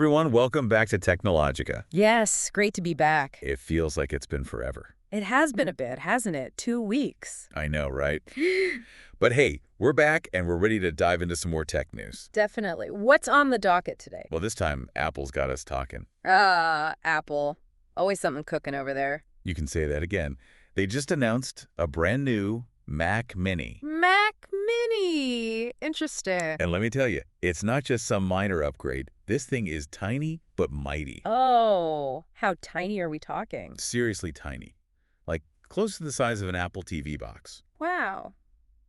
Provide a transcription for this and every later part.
everyone. Welcome back to Technologica. Yes, great to be back. It feels like it's been forever. It has been a bit, hasn't it? 2 weeks. I know, right? But hey, we're back and we're ready to dive into some more tech news. Definitely. What's on the docket today? Well, this time, Apple's got us talking. Apple. Always something cooking over there. You can say that again. They just announced a brand new Mac Mini. Mac Mini. Interesting. And let me tell you, it's not just some minor upgrade. This thing is tiny but mighty. Oh, how tiny are we talking? Seriously tiny. Like close to the size of an Apple TV box. Wow.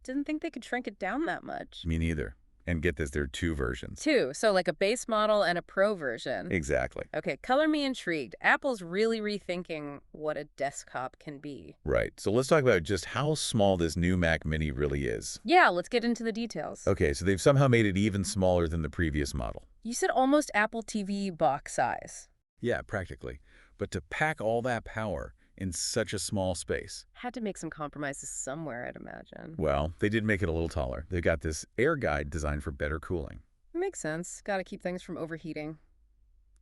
Didn't think they could shrink it down that much. Me neither. And get this, there are 2 versions. 2, so like a base model and a pro version. Exactly. Okay, color me intrigued. Apple's really rethinking what a desktop can be. Right. So let's talk about just how small this new Mac Mini really is. Yeah, let's get into the details. Okay, so they've somehow made it even smaller than the previous model. You said almost Apple TV box size. Yeah, practically. But to pack all that power in such a small space. Had to make some compromises somewhere, I'd imagine. Well, they did make it a little taller. They've got this air guide designed for better cooling. Makes sense. Gotta keep things from overheating.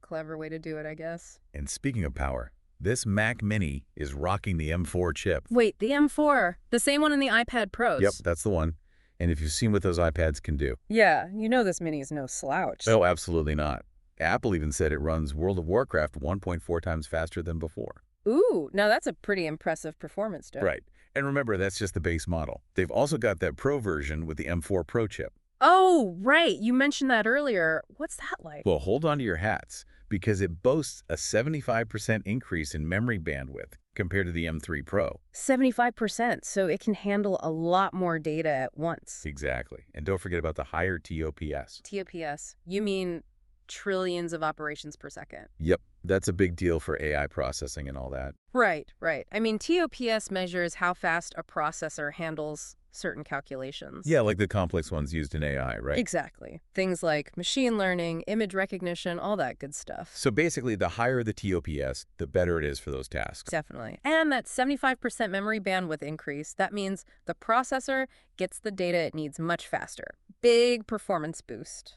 Clever way to do it, I guess. And speaking of power, this Mac Mini is rocking the M4 chip. Wait, the M4. The same one in the iPad Pros. Yep, that's the one. And if you've seen what those iPads can do. Yeah, you know this Mini is no slouch. Oh, absolutely not. Apple even said it runs World of Warcraft 1.4 times faster than before. Ooh, now that's a pretty impressive performance, Joe. Right. And remember, that's just the base model. They've also got that Pro version with the M4 Pro chip. Oh, right. You mentioned that earlier. What's that like? Well, hold on to your hats, because it boasts a 75% increase in memory bandwidth compared to the M3 Pro. 75%, so it can handle a lot more data at once. Exactly. And don't forget about the higher TOPS. TOPS. You mean trillions of operations per second? Yep. That's a big deal for AI processing and all that. Right, right. I mean, TOPS measures how fast a processor handles certain calculations. Yeah, like the complex ones used in AI, right? Exactly. Things like machine learning, image recognition, all that good stuff. So basically, the higher the TOPS, the better it is for those tasks. Definitely. And that 75% memory bandwidth increase, that means the processor gets the data it needs much faster. Big performance boost.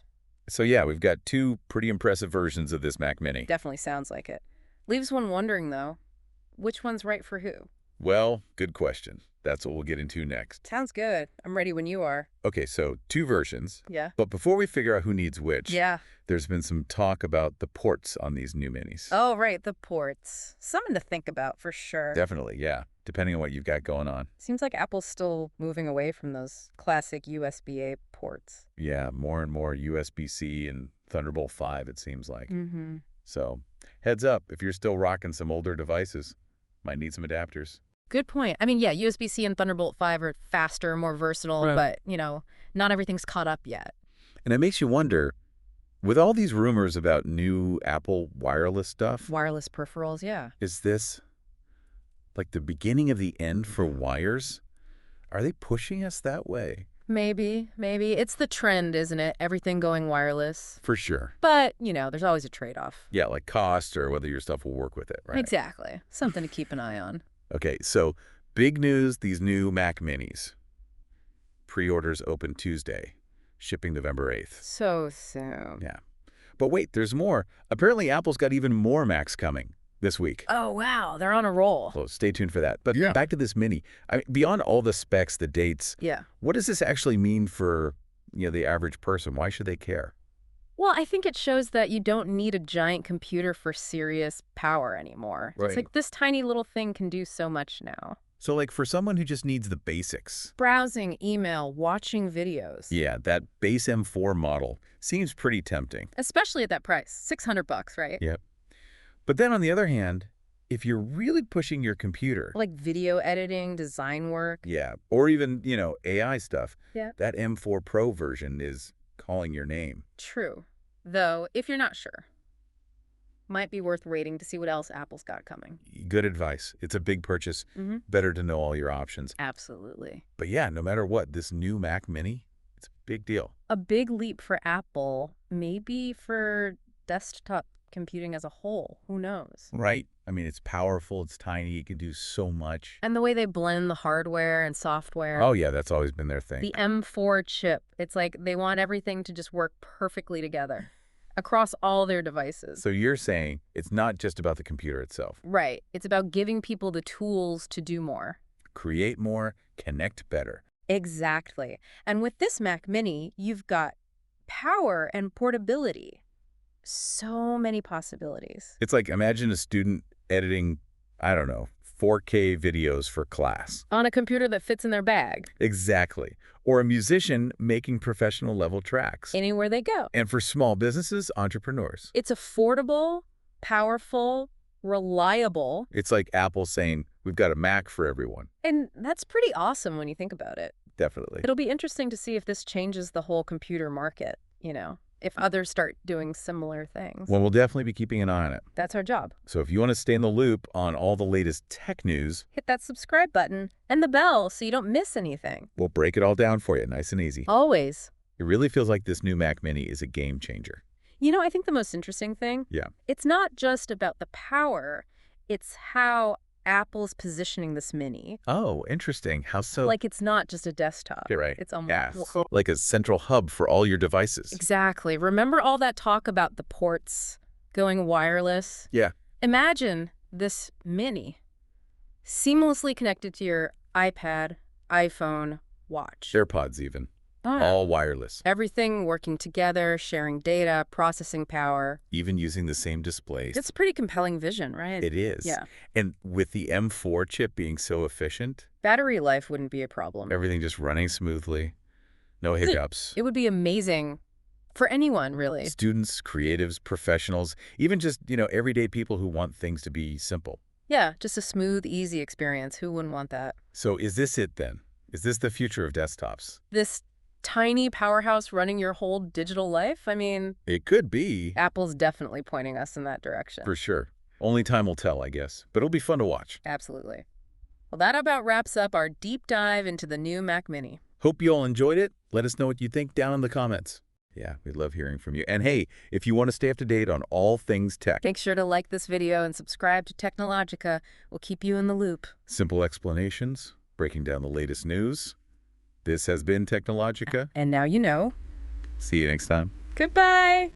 So yeah, we've got 2 pretty impressive versions of this Mac Mini. Definitely sounds like it. Leaves one wondering, though, which one's right for who? Well, good question. That's what we'll get into next. Sounds good. I'm ready when you are. Okay, so 2 versions. Yeah. But before we figure out who needs which, Yeah. there's been some talk about the ports on these new minis. Oh, right, the ports. Something to think about for sure. Definitely, yeah, depending on what you've got going on. Seems like Apple's still moving away from those classic USB-A ports. Yeah, more and more USB-C and Thunderbolt 5, it seems like. Mm-hmm. So heads up, if you're still rocking some older devices, might need some adapters. Good point. I mean, yeah, USB-C and Thunderbolt 5 are faster, more versatile, Right. but, not everything's caught up yet. And it makes you wonder, with all these rumors about new Apple wireless stuff, Wireless peripherals, yeah. is this like the beginning of the end for wires? Are they pushing us that way? Maybe. It's the trend, isn't it? Everything going wireless. For sure. But, there's always a trade-off. Yeah, like cost or whether your stuff will work with it, right? Exactly. Something to keep an eye on. Okay, so big news, these new Mac Minis. Pre-orders open Tuesday, shipping November 8th. So soon. Yeah. But wait, there's more. Apparently Apple's got even more Macs coming this week. Oh, wow. They're on a roll. So stay tuned for that. But Yeah. back to this Mini. I mean, beyond all the specs, the dates, Yeah. what does this actually mean for, the average person? Why should they care? Well, I think it shows that you don't need a giant computer for serious power anymore. Right. It's like this tiny little thing can do so much now. So like for someone who just needs the basics, Browsing, email, watching videos. yeah, that base M4 model seems pretty tempting. Especially at that price, $600, right? Yep. But then on the other hand, if you're really pushing your computer, Like video editing, design work. yeah, or even, AI stuff, Yeah. that M4 Pro version is calling your name. True. Though, if you're not sure, might be worth waiting to see what else Apple's got coming. Good advice. It's a big purchase. Mm-hmm. Better to know all your options. Absolutely. But yeah, no matter what, this new Mac Mini, it's a big deal. A big leap for Apple, maybe for desktop computing as a whole. Who knows? Right. I mean, it's powerful, it's tiny, it can do so much. And the way they blend the hardware and software. Oh yeah, that's always been their thing. The M4 chip. It's like they want everything to just work perfectly together. across all their devices. So you're saying it's not just about the computer itself. Right. It's about giving people the tools to do more. Create more, connect better. Exactly. And with this Mac Mini, you've got power and portability. So many possibilities. It's like, imagine a student editing, I don't know, 4K videos for class. On a computer that fits in their bag. Exactly. Or a musician making professional level tracks. Anywhere they go. And for small businesses, entrepreneurs. It's affordable, powerful, reliable. It's like Apple saying, we've got a Mac for everyone. And that's pretty awesome when you think about it. Definitely. It'll be interesting to see if this changes the whole computer market, if others start doing similar things. Well, we'll definitely be keeping an eye on it. That's our job. So if you want to stay in the loop on all the latest tech news, Hit that subscribe button and the bell so you don't miss anything. we'll break it all down for you, nice and easy. Always. It really feels like this new Mac Mini is a game changer. I think the most interesting thing, Yeah. it's not just about the power, it's how Apple's positioning this Mini. Oh, interesting. How so? Like it's not just a desktop. Okay, right. It's almost Yeah. Like a central hub for all your devices. Exactly. Remember all that talk about the ports going wireless? Yeah. Imagine this Mini seamlessly connected to your iPad, iPhone, watch. AirPods even. Oh, yeah. All wireless. Everything working together, sharing data, processing power. Even using the same displays. It's a pretty compelling vision, right? It is. Yeah. And with the M4 chip being so efficient, Battery life wouldn't be a problem. everything just running smoothly, no hiccups. It would be amazing for anyone, really. Students, creatives, professionals, even just, everyday people who want things to be simple. Yeah, just a smooth, easy experience. Who wouldn't want that? So is this it then? Is this the future of desktops? This tiny powerhouse running your whole digital life? I mean, It could be. Apple's definitely pointing us in that direction. For sure. Only time will tell, I guess. But it'll be fun to watch. Absolutely. Well, that about wraps up our deep dive into the new Mac Mini. Hope you all enjoyed it. Let us know what you think down in the comments. Yeah, we love hearing from you. And hey, if you want to stay up to date on all things tech, Make sure to like this video and subscribe to Technologica. We'll keep you in the loop. simple explanations, breaking down the latest news. This has been Technologica. And now you know. See you next time. Goodbye.